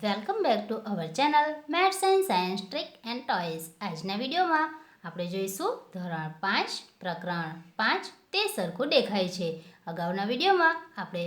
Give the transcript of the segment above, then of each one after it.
Welcome back to our channel maths and science trick and toys. આજના વિડીયોમાં આપણે જોઈશું ધોરણ 5 પ્રકરણ 5 તે સરખું દેખાય છે। અગાઉના વિડીયોમાં આપણે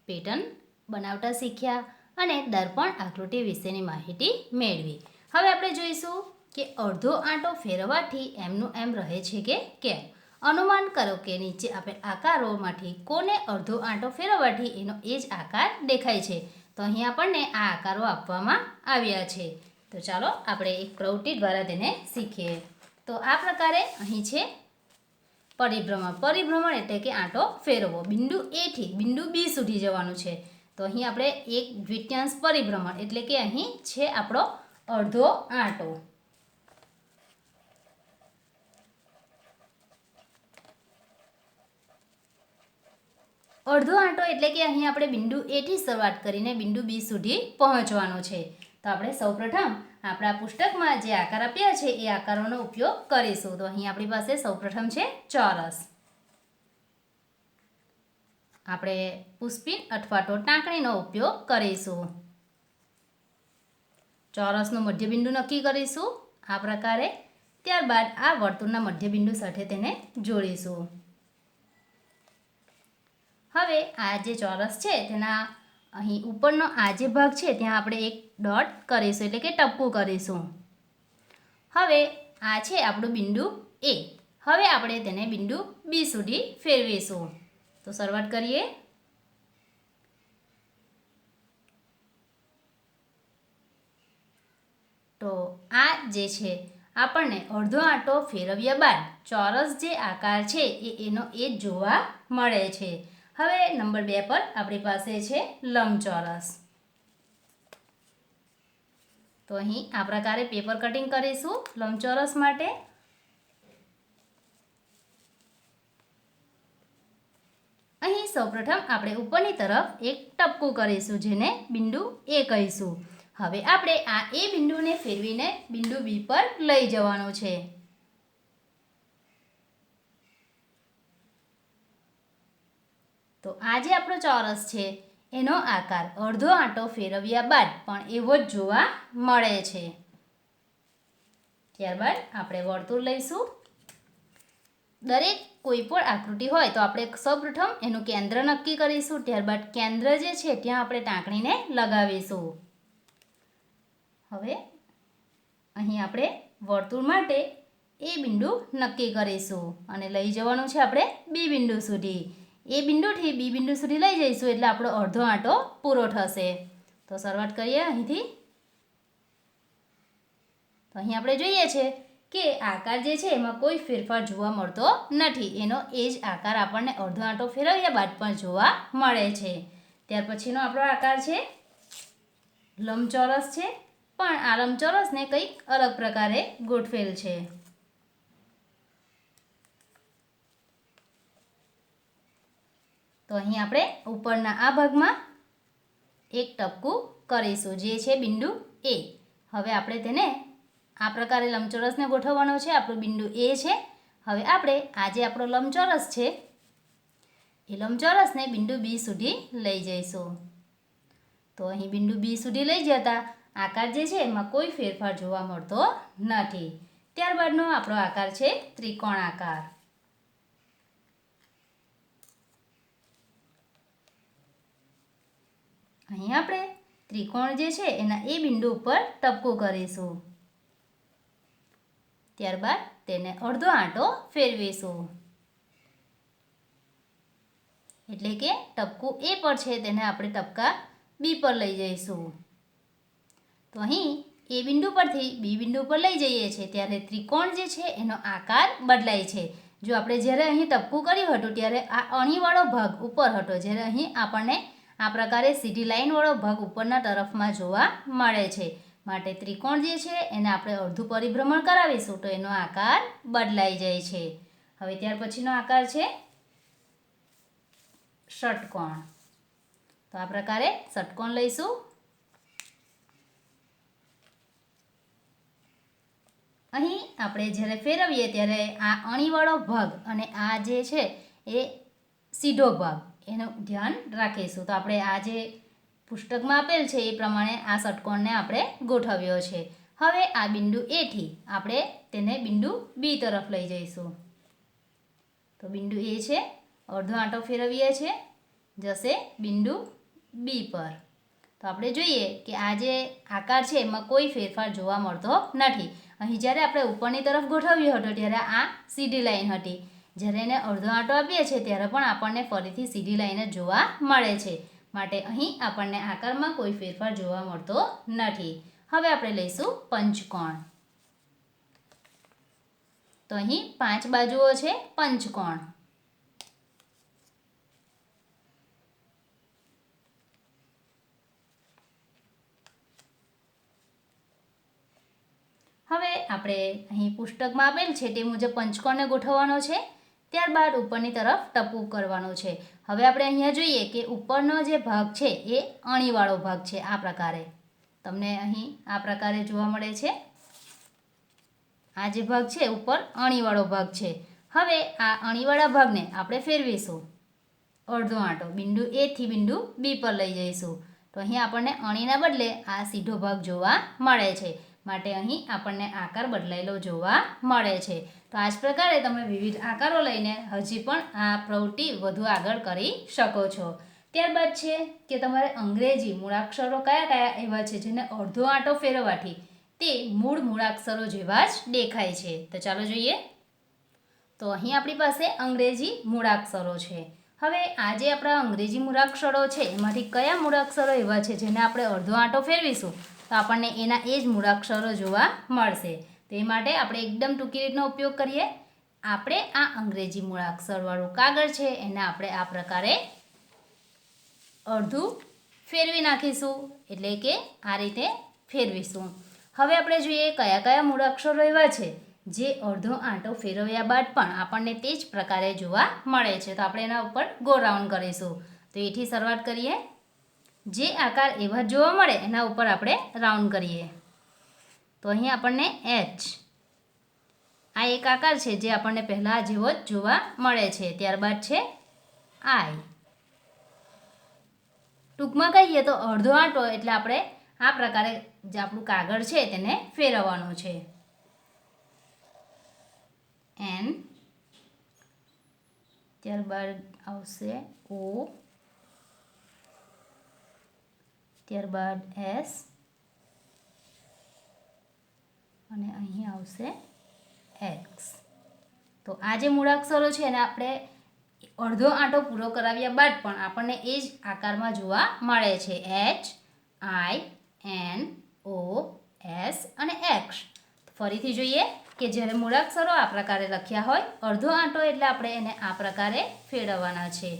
પેટર્ન બનાવતા શીખ્યા અને દર્પણ આકૃતિ વિશેની માહિતી મેળવી। હવે આપણે જોઈશું કે અડધો આંટો ફેરવવાથી એમનું એમ રહે છે કે કેમ। અનુમાન કરો કે નીચે આપેલ આકારોમાંથી કોને અડધો આંટો ફેરવવાથી એનો એ જ આકાર દેખાય છે। તો અહીં આપણને આ આકારો આપવામાં આવ્યા છે। તો ચાલો આપણે એક પ્રવૃત્તિ દ્વારા તેને શીખીએ। તો આ પ્રકારે અહીં છે પરિભ્રમણ। પરિભ્રમણ એટલે કે આંટો ફેરવવો। બિંદુ એ થી બિંદુ બી સુધી જવાનું છે। તો અહીં આપણે એક દ્વિતીયાંશ પરિભ્રમણ એટલે કે અહીં છે આપણો અડધો આંટો। અડધો આંટો એટલે કે અહીં આપણે બિંદુ એ થી શરૂઆત કરીને બિંદુ બી સુધી પહોંચવાનું છે। તો આપણે સૌપ્રથમ આપણા પુસ્તકમાં જે આકાર આપ્યા છે એ આકારોનો ઉપયોગ કરીશું। તો અહીં આપણી પાસે સૌપ્રથમ છે ચોરસ। આપણે પુષ્પિન અથવા તો ટાંકણીનો ઉપયોગ કરીશું। ચોરસનું મધ્યબિંદુ નક્કી કરીશું આ પ્રકારે। ત્યારબાદ આ વર્તુળના મધ્યબિંદુ સાથે તેને જોડીશું। હવે આ જે ચોરસ છે તેના અહીં ઉપરનો આ જે ભાગ છે ત્યાં આપણે એક ડોટ કરીશું એટલે કે ટપકું કરીશું। હવે આ છે આપણું બિંદુ એ। હવે આપણે તેને બિંદુ બી સુધી ફેરવીશું। તો શરૂઆત કરીએ। તો આ જે છે આપણને અડધો આંટો ફેરવ્યા બાદ ચોરસ જે આકાર છે એનો એ જ જોવા મળે છે। હવે નંબર 2 પર આપણી પાસે છે લંબચોરસ। તો અહીં આ પ્રકારે પેપર કટિંગ કરીશું લંબચોરસ માટે। અહીં સૌપ્રથમ આપણે ઉપરની તરફ એક ટપકું કરીશું જેને બિંદુ એ કહીશું। હવે આપણે આ એ બિંદુને ફેરવીને બિંદુ બી પર લઈ જવાનું છે। તો આ જે આપણો ચોરસ છે એનો આકાર અડધો આંટો ફેરવ્યા બાદ પણ એવો જ જોવા મળે છે। ત્યારબાદ આપણે વર્તુળ લઈશું। દરેક કોઈ પણ આકૃતિ હોય તો આપણે સૌપ્રથમ એનું કેન્દ્ર નક્કી કરીશું। ત્યારબાદ કેન્દ્ર જે છે ત્યાં આપણે ટાંકણીને લગાવીશું। હવે અહીં આપણે વર્તુળ માટે એ બિંદુ નક્કી કરીશું અને લઈ જવાનું છે આપણે બી બિંદુ સુધી। એ બિંદુથી બી બિંદુ સુધી લઈ જઈશું એટલે આપણો અડધો આંટો પૂરો થશે। તો શરૂઆત કરીએ અહીંથી। તો અહીં આપણે જોઈએ છે કે આકાર જે છે એમાં કોઈ ફેરફાર જોવા મળતો નથી। એનો એ જ આકાર આપણને અડધો આંટો ફેરવ્યા બાદ પણ જોવા મળે છે। ત્યાર પછીનો આપણો આકાર છે લંબચોરસ છે, પણ આ લંબચોરસને કંઈક અલગ પ્રકારે ગોઠવેલ છે। તો અહીં આપણે ઉપરના આ ભાગમાં એક ટપકું કરીશું જે છે બિંદુ એ। હવે આપણે તેને આ પ્રકારે લંબચોરસને ગોઠવવાનો છે। આપણું બિંદુ એ છે। હવે આપણે આ જે આપણો લંબચોરસ છે એ લંબચોરસને બિંદુ બી સુધી લઈ જઈશું। તો અહીં બિંદુ બી સુધી લઈ જતા આકાર જે છે એમાં કોઈ ફેરફાર જોવા મળતો નથી। ત્યારબાદનો આપણો આકાર છે ત્રિકોણ આકાર। અહીં આપણે ત્રિકોણ જે છે એના એ બિંદુ ઉપર ટપકું કરીશું। ત્યારબાદ તેને અડધો આંટો ફેરવીશું એટલે કે ટપકું એ પર છે તેને આપણે ટપકા બી પર લઈ જઈશું। તો અહીં એ બિંદુ પરથી બી બિંદુ પર લઈ જઈએ છીએ ત્યારે ત્રિકોણ જે છે એનો આકાર બદલાય છે। જો આપણે જ્યારે અહીં ટપકું કર્યું હતું ત્યારે આ અણીવાળો ભાગ ઉપર હતો, જ્યારે અહીં આપણને આ પ્રકારે સીધી લાઈનવાળો ભાગ ઉપરના તરફમાં જોવા મળે છે। માટે ત્રિકોણ જે છે એને આપણે અડધું પરિભ્રમણ કરાવીશું તો એનો આકાર બદલાઈ જાય છે। હવે ત્યાર પછીનો આકાર છે ષટકોણ। તો આ પ્રકારે ષટકોણ લઈશું। અહીં આપણે જ્યારે ફેરવીએ ત્યારે આ અણીવાળો ભાગ અને આ જે છે એ સીધો ભાગ એનું ધ્યાન રાખીશું। તો આપણે આ જે પુસ્તકમાં આપેલ છે એ પ્રમાણે આ ષટકોણને આપણે ગોઠવ્યો છે. હવે આ બિંદુ એથી આપણે તેને બિંદુ બી તરફ લઈ જઈશું. તો બિંદુ એ છે, અડધો આંટો ફેરવીએ છીએ, જશે બિંદુ બી પર. તો આપણે જોઈએ કે આ જે આકાર છે એમાં કોઈ ફેરફાર જોવા મળતો નથી. અહીં જ્યારે આપણે ઉપરની તરફ ગોઠવ્યો હતો ત્યારે આ સીધી લાઈન હતી. જ્યારે એને અડધો આંટો આપીએ છીએ ત્યારે પણ આપણને ફરીથી સીધી લાઈન જ જોવા મળે છે. માટે અહીં આપણને આકારમાં કોઈ ફેરફાર જોવા મળતો નથી. હવે આપણે લઈશું પંચકોણ. તો અહીં 5 બાજુઓ છે પંચકોણ. હવે આપણે અહીં પુસ્તકમાં આપેલ છે તે મુજબ પંચકોણને ગોઠવવાનો છે. ત્યારબાદ ઉપરની તરફ ટપકું કરવાનું છે. હવે આપણે અહીંયા જોઈએ કે ઉપરનો જે ભાગ છે એ અણીવાળો ભાગ છે. આ પ્રકારે તમને અહીં આ પ્રકારે જોવા મળે છે. આ જે ભાગ છે ઉપર અણીવાળો ભાગ છે. હવે આ અણીવાળા ભાગને આપણે ફેરવીશું અડધો આંટો, બિંદુ એ થી બિંદુ બી પર લઈ જઈશું. તો અહીં આપણને અણીના બદલે આ સીધો ભાગ જોવા મળે છે. માટે અહીં આપણને આકાર બદલાયેલો જોવા મળે છે. તો આ જ પ્રકારે તમે વિવિધ આકારો લઈને હજી પણ આ પ્રવૃત્તિ વધુ આગળ કરી શકો છો. ત્યારબાદ છે કે તમારે અંગ્રેજી મૂળાક્ષરો કયા કયા એવા છે જેને અડધો આંટો ફેરવવાથી તે મૂળ મૂળાક્ષરો જેવા જ દેખાય છે. તો ચાલો જોઈએ. તો અહીં આપણી પાસે અંગ્રેજી મૂળાક્ષરો છે. હવે આ જે આપણા અંગ્રેજી મૂળાક્ષરો છે એમાંથી કયા મૂળાક્ષરો એવા છે જેને આપણે અડધો આંટો ફેરવીશું તો આપણને એના એ જ મૂળાક્ષરો જોવા મળશે. તે માટે આપણે એકદમ ટૂંકી રીતનો ઉપયોગ કરીએ. આપણે આ અંગ્રેજી મૂળાક્ષરવાળું કાગળ છે એને આપણે આ પ્રકારે અડધું ફેરવી નાખીશું, એટલે કે આ રીતે ફેરવીશું. હવે આપણે જોઈએ કયા કયા મૂળાક્ષરો એવા છે જે અડધો આંટો ફેરવ્યા બાદ પણ આપણને તે જ પ્રકારે જોવા મળે છે. તો આપણે એના ઉપર ગો રાઉન્ડ કરીશું. તો એથી શરૂઆત કરીએ. જે આકાર એવા જોવા મળે એના ઉપર આપણે રાઉન્ડ કરીએ. તો અહીં આપણને એચ, આ એક આકાર છે જે આપણને પહેલાં જેવો જ જોવા મળે છે. ત્યારબાદ છે આઈ. ટૂંકમાં કહીએ તો અડધો આંટો એટલે આપણે આ પ્રકારે જે આપણું કાગળ છે તેને ફેરવવાનું છે. એન, ત્યારબાદ આવશે ઓ, ત્યારબાદ એસ અને અહીં આવશે એક્સ. તો આ જે મૂળાક્ષરો છે એને આપણે અડધો આંટો પૂરો કરાવ્યા બાદ પણ આપણને એ જ આકારમાં જોવા મળે છે. એચ, આઈ, એન, ઓ, એસ અને એક્સ. ફરીથી જોઈએ કે જ્યારે મૂળાક્ષરો આ પ્રકારે લખ્યા હોય અડધો આંટો એટલે આપણે એને આ પ્રકારે ફેરવવાના છે.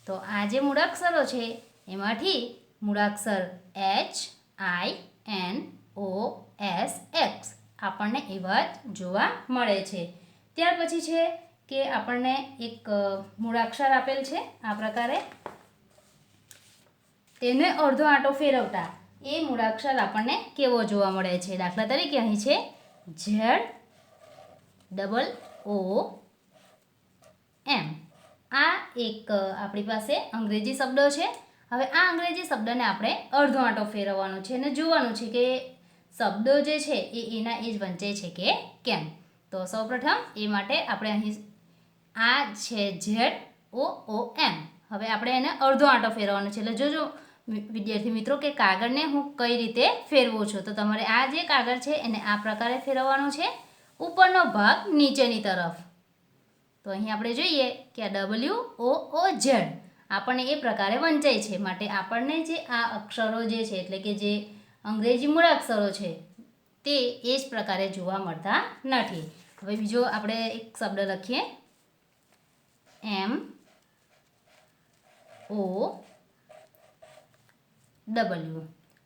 તો આ જે મૂળાક્ષરો છે એમાંથી મૂળાક્ષર એચ, આઈ, એન, ઓ, એસ, એક્સ આપણને એવા જ જોવા મળે છે. ત્યાર પછી છે કે આપણને એક મૂળાક્ષર આપેલ છે આ પ્રકારે, તેને અડધો આંટો ફેરવતા એ મૂળાક્ષર આપણને કેવો જોવા મળે છે. દાખલા તરીકે અહીં છે ઝેડ ડબલ ઓ એમ. આ એક આપણી પાસે અંગ્રેજી શબ્દો છે. હવે આ અંગ્રેજી શબ્દને આપણે અડધો આંટો ફેરવવાનો છે અને જોવાનું છે કે શબ્દો જે છે એ એના એ જ વંચાય છે કે કેમ. તો સૌપ્રથમ એ માટે આપણે અહીં આ છે ઝેડ ઓ એમ. હવે આપણે એને અડધો આંટો ફેરવવાનો છે. એટલે જોજો વિદ્યાર્થી મિત્રો કે કાગળને હું કઈ રીતે ફેરવું છું. તો તમારે આ જે કાગળ છે એને આ પ્રકારે ફેરવવાનો છે, ઉપરનો ભાગ નીચેની તરફ. તો અહીં આપણે જોઈએ કે આ WOOZ આપણને એ પ્રકારે વંચાય છે. માટે આપણને જે આ અક્ષરો જે છે એટલે કે જે અંગ્રેજી મૂળાક્ષરો છે તે એ જ પ્રકારે જોવા મળતા નથી. હવે બીજો આપણે એક શબ્દ લખીએ MOW.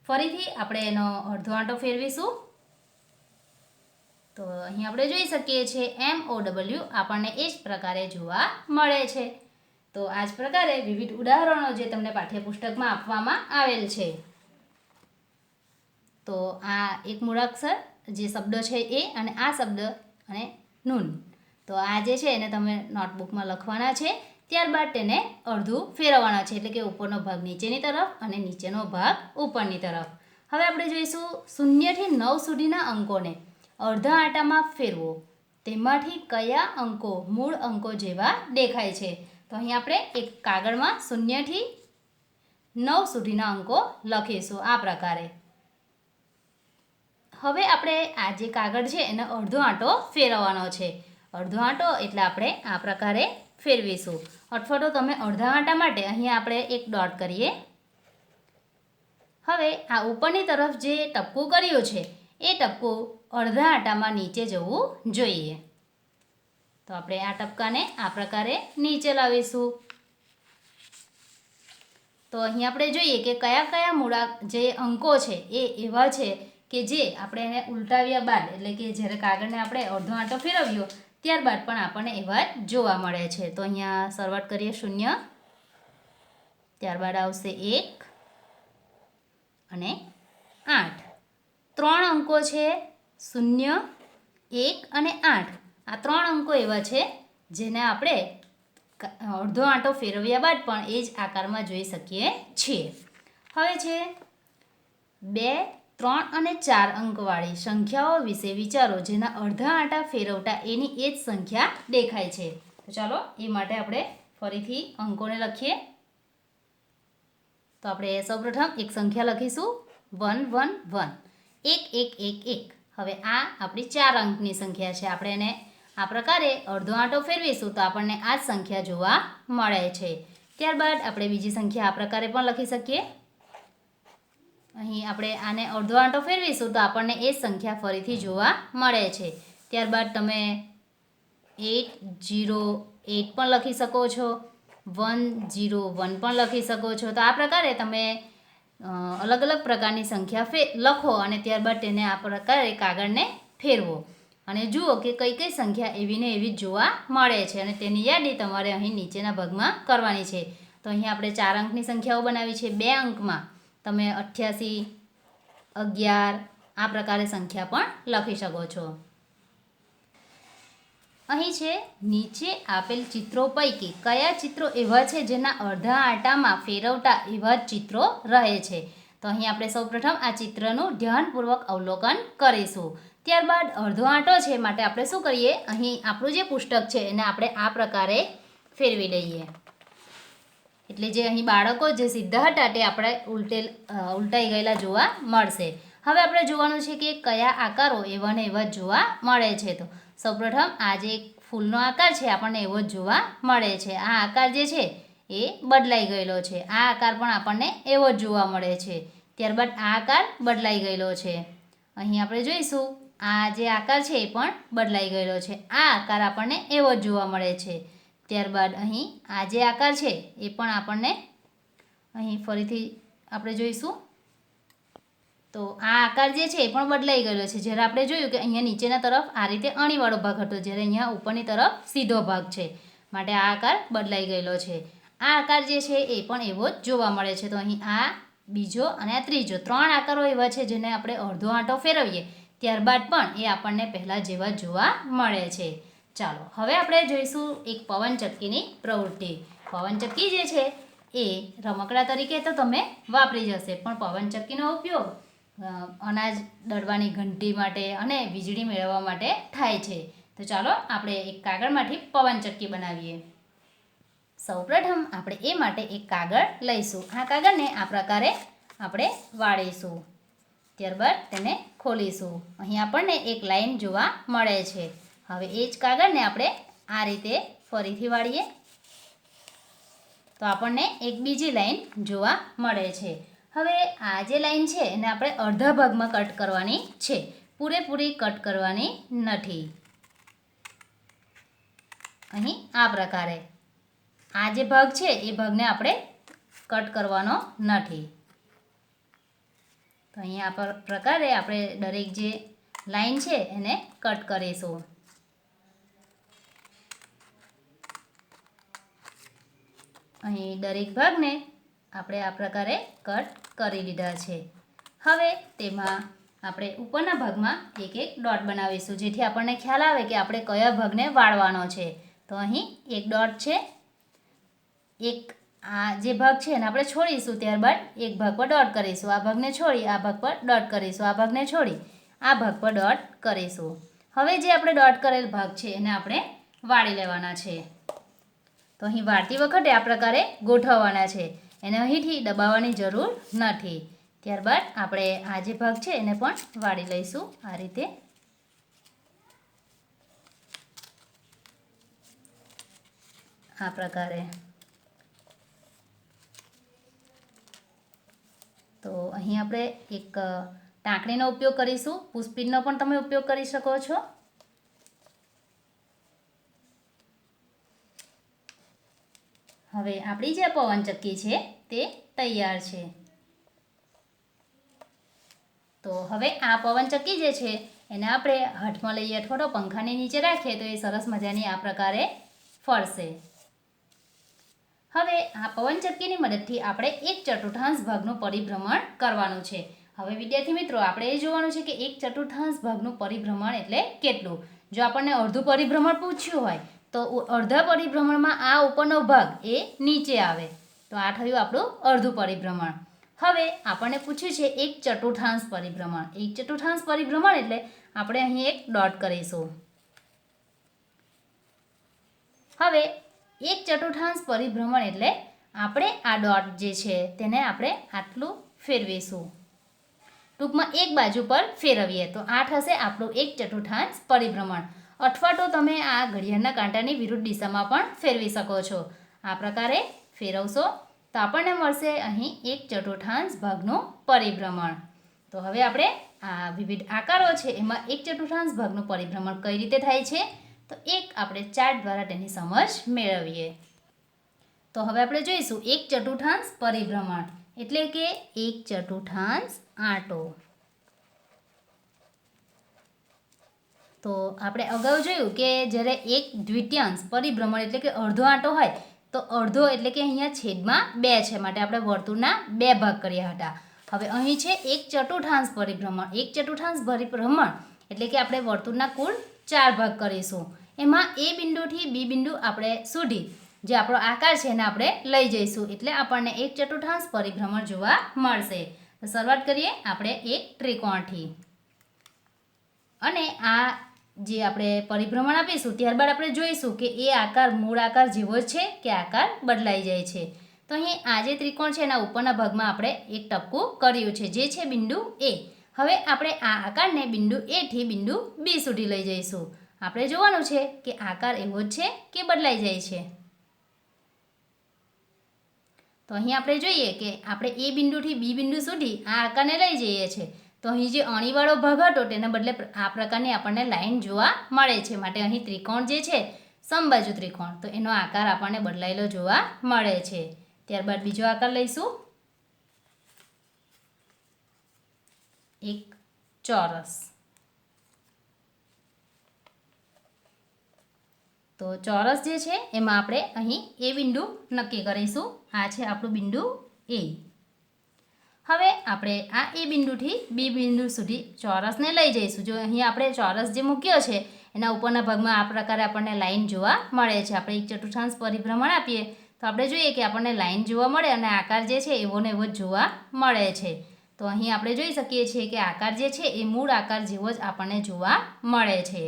ફરીથી આપણે એનો અડધો આંટો ફેરવીશું. તો અહીં આપણે જોઈ શકીએ છીએ MOW આપણને એ જ પ્રકારે જોવા મળે છે. તો આ જ પ્રકારે વિવિધ ઉદાહરણો જે તમને પાઠ્યપુસ્તકમાં આપવામાં આવેલ છે. તો આ એક મૂળાક્ષર જે શબ્દ છે એ અને આ શબ્દ અને નૂન. તો આ જે છે એને તમે નોટબુકમાં લખવાના છે. ત્યારબાદ તેને અડધું ફેરવવાના છે, એટલે કે ઉપરનો ભાગ નીચેની તરફ અને નીચેનો ભાગ ઉપરની તરફ. હવે આપણે જોઈશું 0 થી 9 સુધીના અંકોને અડધા આંટામાં ફેરવો. તેમાંથી કયા અંકો મૂળ અંકો જેવા દેખાય છે? તો અહીં આપણે એક કાગળમાં 0 થી 9 સુધીના અંકો લખીશું આ પ્રકારે. હવે આપણે આ જે કાગળ છે એને અડધો આંટો ફેરવવાનો છે. અડધો આંટો એટલે આપણે આ પ્રકારે ફેરવીશું. અથવા તો તમે અડધા આંટા માટે અહીં આપણે એક ડોટ કરીએ. હવે આ ઉપરની તરફ જે ટપકું કર્યું છે એ ટપકું અડધા આંટામાં નીચે જવું જોઈએ. તો આપણે આ ટપકાને આ પ્રકારે નીચે લાવીશું. તો અહીં આપણે જોઈએ કે કયા કયા મૂળાંક જે અંકો છે એ એવા છે કે જે આપણે એને ઉલટાવ્યા બાદ, એટલે કે જ્યારે કાગળને આપણે અડધો આંટો ફેરવ્યો ત્યારબાદ પણ આપણને એવા જ જોવા મળે છે. તો અહીંયા શરૂઆત કરીએ 0, ત્યારબાદ આવશે 1 અને 8. 3 અંકો છે 0, 1 અને 8. આ 3 અંકો એવા છે જેને આપણે અડધો આંટો ફેરવ્યા બાદ પણ એ જ આકારમાં જોઈ શકીએ છીએ. હવે છે 2, 3 અને 4 અંકવાળી સંખ્યાઓ વિશે વિચારો જેના અડધા આંટા ફેરવતા એની એ જ સંખ્યા દેખાય છે. તો ચાલો એ માટે આપણે ફરીથી અંકોને લખીએ. તો આપણે સૌપ્રથમ એક સંખ્યા લખીશું 1 1 1, 1 1 1 1. હવે આ આપણી 4 અંકની સંખ્યા છે. આપણે એને આ પ્રકારે અડધો આંટો ફેરવીશું તો આપણને આ જ સંખ્યા જોવા મળે છે. ત્યારબાદ આપણે બીજી સંખ્યા આ પ્રકારે પણ લખી શકીએ. અહીં આપણે આને અડધો આંટો ફેરવીશું તો આપણને એ જ સંખ્યા ફરીથી જોવા મળે છે. ત્યારબાદ તમે 8 0 8 પણ લખી શકો છો, 1 0 1 પણ લખી શકો છો. તો આ પ્રકારે તમે અલગ અલગ પ્રકારની સંખ્યા લખો અને ત્યારબાદ તેને આ પ્રકારે કાગળને ફેરવો અને જુઓ કે કઈ કઈ સંખ્યા એવી ને એવી જ જોવા મળે છે અને તેની યાદી તમારે અહીં નીચેના ભાગમાં કરવાની છે. તો અહીં આપણે 4 અંકની સંખ્યાઓ બનાવી છે. 2 અંકમાં તમે 88, 11 આ પ્રકારે સંખ્યા પણ લખી શકો છો. અહીં છે નીચે આપેલ ચિત્રો પૈકી કયા ચિત્રો એવા છે જેના અડધા આંટામાં ફેરવતા એવા જ ચિત્રો રહે છે? તો અહીં આપણે સૌપ્રથમ આ ચિત્રનું ધ્યાનપૂર્વક અવલોકન કરીશું. ત્યારબાદ અડધો આંટો છે માટે આપણે શું કરીએ, અહીં આપણું જે પુસ્તક છે એને આપણે આ પ્રકારે ફેરવી લઈએ. એટલે જે અહીં બાળકો જે સીધા હતા તે આપણે ઉલટાઈ ગયેલા જોવા મળશે. હવે આપણે જોવાનું છે કે કયા આકારો એવા ને એવા જ જોવા મળે છે. તો સૌપ્રથમ આ જે ફૂલનો આકાર છે આપણને એવો જ જોવા મળે છે. આ આકાર જે છે એ બદલાઈ ગયેલો છે. આ આકાર પણ આપણને એવો જ જોવા મળે છે. ત્યારબાદ આ આકાર બદલાઈ ગયેલો છે. અહીં આપણે જોઈશું આ જે આકાર છે એ પણ બદલાઈ ગયેલો છે. આ આકાર આપણને એવો જ જોવા મળે છે. ત્યારબાદ અહીં આ જે આકાર છે એ પણ આપણને અહીં ફરીથી આપણે જોઈશું. તો આ આકાર જે છે એ પણ બદલાઈ ગયેલો છે. જ્યારે આપણે જોયું કે અહીંયા નીચેના તરફ આ રીતે અણીવાળો ભાગ હતો, જ્યારે અહીંયા ઉપરની તરફ સીધો ભાગ છે, માટે આ આકાર બદલાઈ ગયેલો છે. આ આકાર જે છે એ પણ એવો જ જોવા મળે છે. તો અહીં આ બીજો અને આ ત્રીજો 3 આકારો એવા છે જેને આપણે અડધો આંટો ફેરવીએ ત્યારબાદ પણ એ આપણને પહેલાં જેવા જોવા મળે છે. ચાલો હવે આપણે જોઈશું એક પવનચક્કીની પ્રવૃત્તિ. પવનચક્કી જે છે એ રમકડા તરીકે તો તમે વાપરી જશે, પણ પવનચક્કીનો ઉપયોગ અનાજ દળવાની ઘંટી માટે અને વીજળી મેળવવા માટે થાય છે. તો ચાલો આપણે એક કાગળમાંથી પવનચક્કી બનાવીએ. સૌપ્રથમ આપણે એ માટે એક કાગળ લઈશું. આ કાગળને આ પ્રકારે આપણે વાળીશું. ત્યારબાદ તેને ખોલીશું. અહીં આપણને એક લાઈન જોવા મળે છે. હવે એ જ કાગળને આપણે આ રીતે ફરીથી વાળીએ તો આપણને એક બીજી લાઈન જોવા મળે છે. હવે આ જે લાઈન છે એને આપણે અડધા ભાગમાં કટ કરવાની છે, પૂરેપૂરી કટ કરવાની નથી. અહીં આ પ્રકારે આ જે ભાગ છે એ ભાગને આપણે કટ કરવાનો નથી. તો અહીં આ પ્રકારે આપણે દરેક જે લાઈન છે એને કટ કરીશું. અહીં દરેક ભાગને આપણે આ પ્રકારે કટ કરી લીધા છે. હવે તેમાં આપણે ઉપરના ભાગમાં એક એક ડોટ બનાવીશું, જેથી આપણને ખ્યાલ આવે કે આપણે કયા ભાગને વાળવાનો છે. તો અહીં એક ડોટ છે. એક આ જે ભાગ છે એને આપણે છોડીશું, ત્યારબાદ એક ભાગ પર ડોટ કરીશું, આ ભાગને છોડી આ ભાગ પર ડોટ કરીશું, આ ભાગને છોડી આ ભાગ પર ડોટ કરીશું. હવે જે આપણે ડોટ કરેલ ભાગ છે એને આપણે વાળી લેવાના છે. તો અહીં વાળતી વખતે આ પ્રકારે ગોઠવવાના છે, એને અહીંથી દબાવવાની જરૂર નથી. ત્યારબાદ આપણે આ જે ભાગ છે એને પણ વાળી લઈશું આ રીતે. આ પ્રકારે. તો અહીં આપણે એક ટાંકણીનો ઉપયોગ કરીશું, પુષ્પિનનો પણ તમે ઉપયોગ કરી શકો છો. હવે આપણી જે પવનચક્કી છે તે તૈયાર છે. તો હવે આ પવનચક્કી જે છે એને આપણે હાથમાં લઈએ અથવા તો પંખાની નીચે રાખીએ તો એ સરસ મજાની આ પ્રકારે ફરશે. હવે આ પવનચક્કીની મદદથી આપણે 1/4 ભાગનું પરિભ્રમણ કરવાનું છે. હવે વિદ્યાર્થી મિત્રો આપણે એ જોવાનું છે કે 1/4 ભાગનું પરિભ્રમણ એટલે કેટલું. જો આપણને અડધું પરિભ્રમણ પૂછ્યું હોય તો અડધા પરિભ્રમણમાં આ ઉપરનો ભાગ એ નીચે આવે, તો આ થયું આપણું અડધું પરિભ્રમણ. હવે આપણને પૂછ્યું છે 1/4 પરિભ્રમણ. 1/4 પરિભ્રમણ એટલે આપણે અહીં એક ડોટ કરીશું. હવે 1/4 પરિભ્રમણ એટલે આપણે આ ડોટ જે છે તેને આપણે આટલું ફેરવીશું, ટૂંકમાં એક બાજુ પર ફેરવીએ તો આ થશે આપણું 1/4 પરિભ્રમણ. અથવા તો તમે આ ઘડિયાળના કાંટાની વિરુદ્ધ દિશામાં પણ ફેરવી શકો છો. આ પ્રકારે ફેરવશો તો આપણને મળશે અહીં 1/4 ભાગનું પરિભ્રમણ. તો હવે આપણે આ વિવિધ આકારો છે એમાં 1/4 ભાગનું પરિભ્રમણ કઈ રીતે થાય છે તો એક આપણે ચાર્ટ દ્વારા તેની સમજ મેળવીએ. તો હવે આપણે જોઈશું 1/4 પરિભ્રમણ એટલે કે 1/4 આંટો. તો આપણે અગાઉ જોયું કે જ્યારે 1/2 પરિભ્રમણ એટલે કે અડધો આંટો હોય તો અડધો એટલે કે અહીંયા છેદમાં 2 છે, માટે આપણે વર્તુળના 2 ભાગ કર્યા હતા. હવે અહીં છે 1/4 પરિભ્રમણ. 1/4 પરિભ્રમણ એટલે કે આપણે વર્તુળના કુલ 4 ભાગ કરીશું. એમાં એ બિંદુથી બી બિંદુ આપણે સુધી જે આપણો આકાર છે એને આપણે લઈ જઈશું, એટલે આપણને 1/4 પરિભ્રમણ જોવા મળશે. તો શરૂઆત કરીએ આપણે એક ત્રિકોણથી, અને આ જે આપણે પરિભ્રમણ આપીશું ત્યારબાદ આપણે જોઈશું કે એ આકાર મૂળ આકાર જેવો જ છે કે આકાર બદલાઈ જાય છે. તો અહીં આ જે ત્રિકોણ છે એના ઉપરના ભાગમાં આપણે એક ટપકું કર્યું છે જે છે બિંદુ એ. હવે આપણે આ આકારને બિંદુ એ થી બિંદુ બી સુધી લઈ જઈશું. આપણે જોવાનું છે કે આકાર એવો જ છે કે બદલાઈ જાય છે. તો અહીં આપણે જોઈએ કે આપણે એ બિંદુથી બી બિંદુ સુધી આ આકારને લઈ જઈએ છીએ. તો અહીં જે અણીવાળો ભાગ હતો તેના બદલે આ પ્રકારની આપણને લાઈન જોવા મળે છે, માટે અહીં ત્રિકોણ જે છે સમબાજુ ત્રિકોણ, તો એનો આકાર આપણને બદલાયેલો જોવા મળે છે. ત્યારબાદ બીજો આકાર લઈશું, એક ચોરસ. તો ચોરસ જે છે એમાં આપણે અહીં એ બિંદુ નક્કી કરીશું. આ છે આપણું બિંદુ એ. હવે આપણે આ એ બિંદુથી બી બિંદુ સુધી ચોરસને લઈ જઈશું. જો અહીં આપણે ચોરસ જે મૂક્યો છે એના ઉપરના ભાગમાં આ પ્રકારે આપણને લાઈન જોવા મળે છે. આપણે 1/4 પરિભ્રમણ આપીએ તો આપણે જોઈએ કે આપણને લાઈન જોવા મળે અને આકાર જે છે એવો ને એવો જ જોવા મળે છે. તો અહીં આપણે જોઈ શકીએ છીએ કે આકાર જે છે એ મૂળ આકાર જેવો જ આપણને જોવા મળે છે.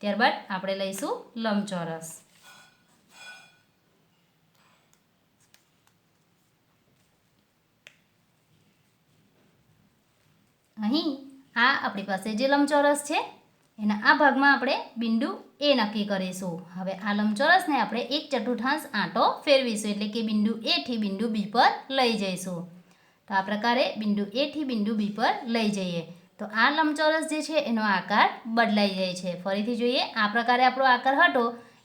ત્યારબાદ આપણે લઈશું લંબચોરસ. અહીં આ આપણી પાસે જે લંબચોરસ છે એના આ ભાગમાં આપણે બિંદુ એ નક્કી કરીશું. હવે આ લંબચોરસને આપણે 1/4 આંટો ફેરવીશું, એટલે કે બિંદુ એ થી બિંદુ બી પર લઈ જઈશું. તો આ પ્રકારે બિંદુ એ થી બિંદુ બી પર લઈ જઈએ તો આ લંબચોરસ જે છે એનો આકાર બદલાઈ જાય છે. ફરીથી જોઈએ, આ પ્રકારે આપણો આકાર હતો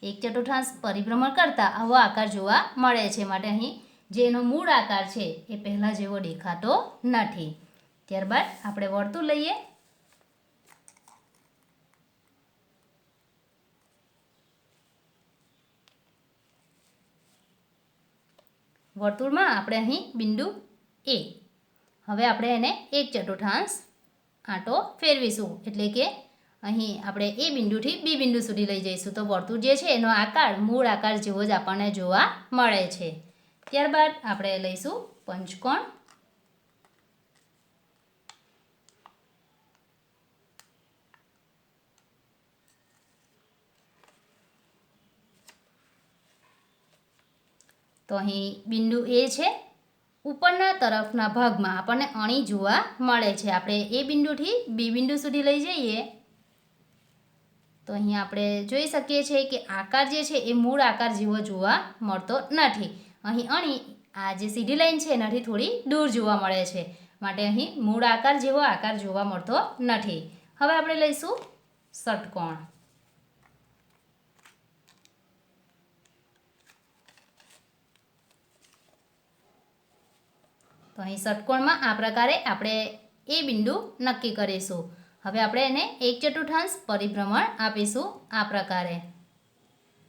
1/4 પરિભ્રમણ કરતાં આવો આકાર જોવા મળે છે, માટે અહીં જે એનો મૂળ આકાર છે એ પહેલાં જેવો દેખાતો નથી. ત્યારબાદ આપણે વર્તુળ લઈએ. વર્તુળમાં આપણે અહીં બિંદુ એ, હવે આપણે એને 1/4 આંટો ફેરવીશું, એટલે કે અહીં આપણે એ બિંદુથી બી બિંદુ સુધી લઈ જઈશું. તો વર્તુળ જે છે એનો આકાર મૂળ આકાર જેવો જ આપણને જોવા મળે છે. ત્યારબાદ આપણે લઈશું પંચકોણ. તો અહીં બિંદુ એ છે. ઉપરના તરફના ભાગમાં આપણને અણી જોવા મળે છે. આપણે એ બિંદુથી બી બિંદુ સુધી લઈ જઈએ તો અહીં આપણે જોઈ શકીએ છીએ કે આકાર જે છે એ મૂળ આકાર જેવો જોવા મળતો નથી. અહીં અણી આ જે સીધી લાઈન છે એનાથી થોડી દૂર જોવા મળે છે, માટે અહીં મૂળ આકાર જેવો આકાર જોવા મળતો નથી. હવે આપણે લઈશું ષટકોણ. તો અહીં ષટકોણમાં આ પ્રકારે આપણે એ બિંદુ નક્કી કરીશું. હવે આપણે એને 1/4 પરિભ્રમણ આપીશું. આ પ્રકારે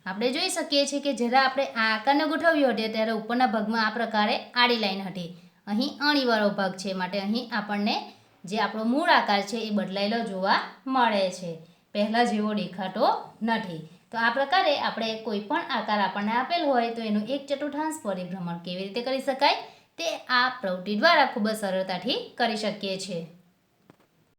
આપણે જોઈ શકીએ છીએ કે જ્યારે આપણે આ આકારને ગોઠવ્યો હતો ત્યારે ઉપરના ભાગમાં આ પ્રકારે આડી લાઈન હતી. અહીં અણીવાળો ભાગ છે, માટે અહીં આપણને જે આપણો મૂળ આકાર છે એ બદલાયેલો જોવા મળે છે, પહેલાં જેવો દેખાતો નથી. તો આ પ્રકારે આપણે કોઈ પણ આકાર આપણને આપેલ હોય તો એનું 1/4 પરિભ્રમણ કેવી રીતે કરી શકાય તે આ પ્રવૃત્તિ દ્વારા ખૂબ જ સરળતાથી કરી શકીએ છીએ.